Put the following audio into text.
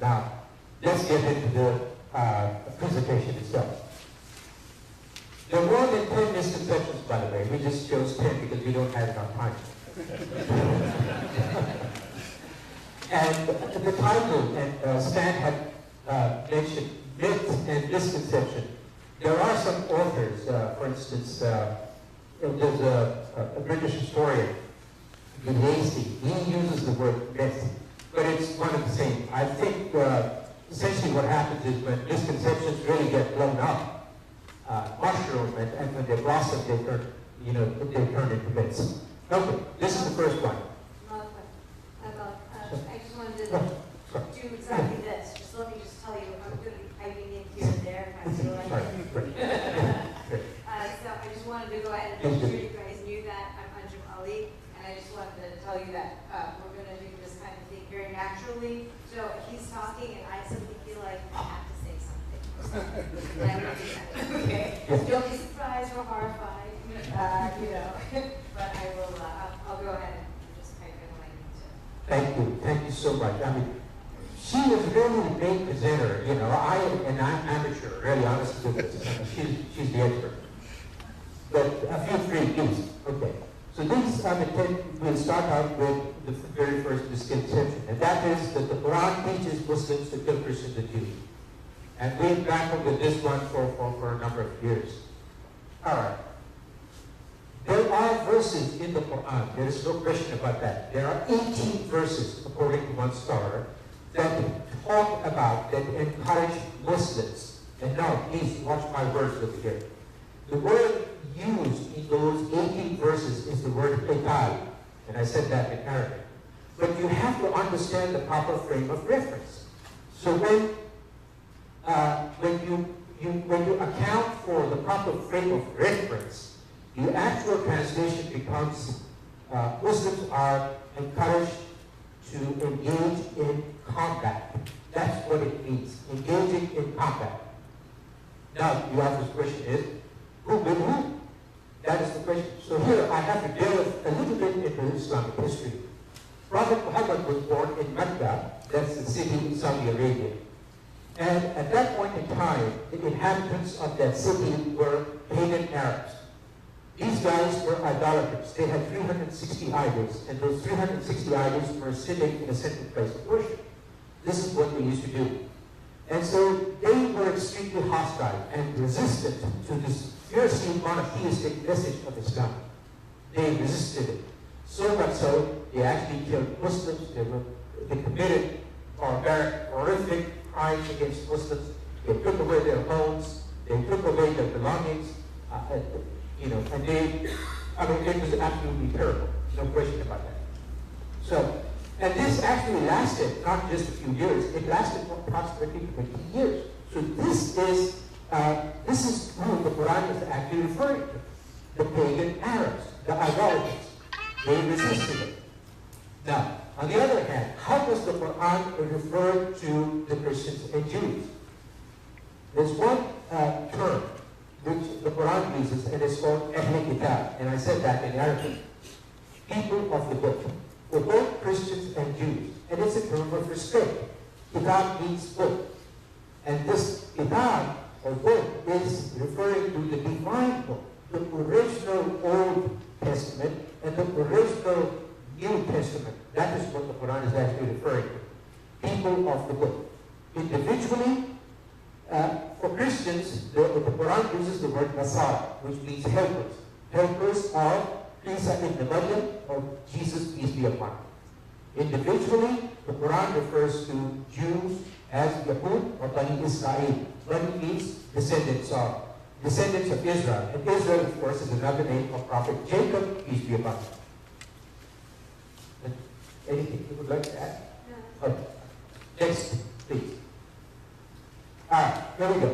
Now, let's get into the presentation itself. There are more than 10 misconceptions, by the way. We just chose 10 because we don't have enough time. And the title, and Stan had mentioned myth and misconception. There are some authors, for instance, there's a British historian, Lacey. He uses the word myth, but it's one and the same. I think essentially what happens is when misconceptions really get blown up, mushroom, and when they blossom, they turn, they turn into myths. Okay, this is the first one. I just wanted to do exactly this. Just let me just tell you, I'm going to be piping in here and there. Kind of feel like so I just wanted to go ahead and make sure you guys knew that I'm Anjum, and I just wanted to tell you that we're going to do this kind of thing very naturally. So he's talking, and I suddenly feel like I have to say something. And I'm going to do that. Okay? Don't be surprised or horrified, but I will. I'll go ahead and just pipe in when I need to. Thank you. Thank you so much. I mean, she was really a great presenter. I'm amateur, really honest with this. She's the expert. But feel free, please. Okay. So this, we'll start out with the very first misconception, and that is that the Quran teaches Muslims to kill Christians and Jews. And we've grappled with this one for a number of years. All right. There are verses in the Quran, there is no question about that. There are 18 verses, according to one scholar, that talk about, that encourage Muslims. And now, please watch my words over here. The word used in those 18 verses is the word qital, and I said that in Arabic. But you have to understand the proper frame of reference. So when you account for the proper frame of reference, the actual translation becomes Muslims are encouraged to engage in combat. That's what it means, engaging in combat. Now, the obvious question is, who will who? That is the question. So here I have to delve a little bit into Islamic history. Prophet Muhammad was born in Mecca, that's the city in Saudi Arabia. And at that point in time, the inhabitants of that city were pagan Arabs. These guys were idolaters. They had 360 idols, and those 360 idols were sitting in a central place of worship. This is what they used to do. And so they were extremely hostile and resistant to this fiercely monotheistic message of Islam. They resisted it. So much so, they actually killed Muslims. They committed barbaric, horrific crimes against Muslims. They took away their homes. They took away their belongings. And it was absolutely terrible. No question about that. So, and this actually lasted not just a few years. It lasted for approximately 20 years. So this is who the Quran is actually referring to. The pagan Arabs, the idolaters. They resisted it. Now, on the other hand, how does the Quran refer to the Christians and Jews? There's one term which the Quran uses, and it's called Ahl Kitab, and I said that in Arabic. People of the book, for both Christians and Jews, and it's a term of respect. Kitab means book, and this Kitab, or book, is referring to the divine book, the original Old Testament and the original New Testament. That is what the Quran is actually referring to. People of the book. Individually, for Christians, the Quran uses the word Nasara, which means helpers. Helpers are Isa ibn Maryam, or Jesus, peace be upon him. Individually, the Quran refers to Jews as Yahud or Bani Israel. Bani means descendants of Israel. And Israel, of course, is another name of Prophet Jacob, peace be upon him. Anything you would like to add? No. Okay. Next, please. All right, here we go.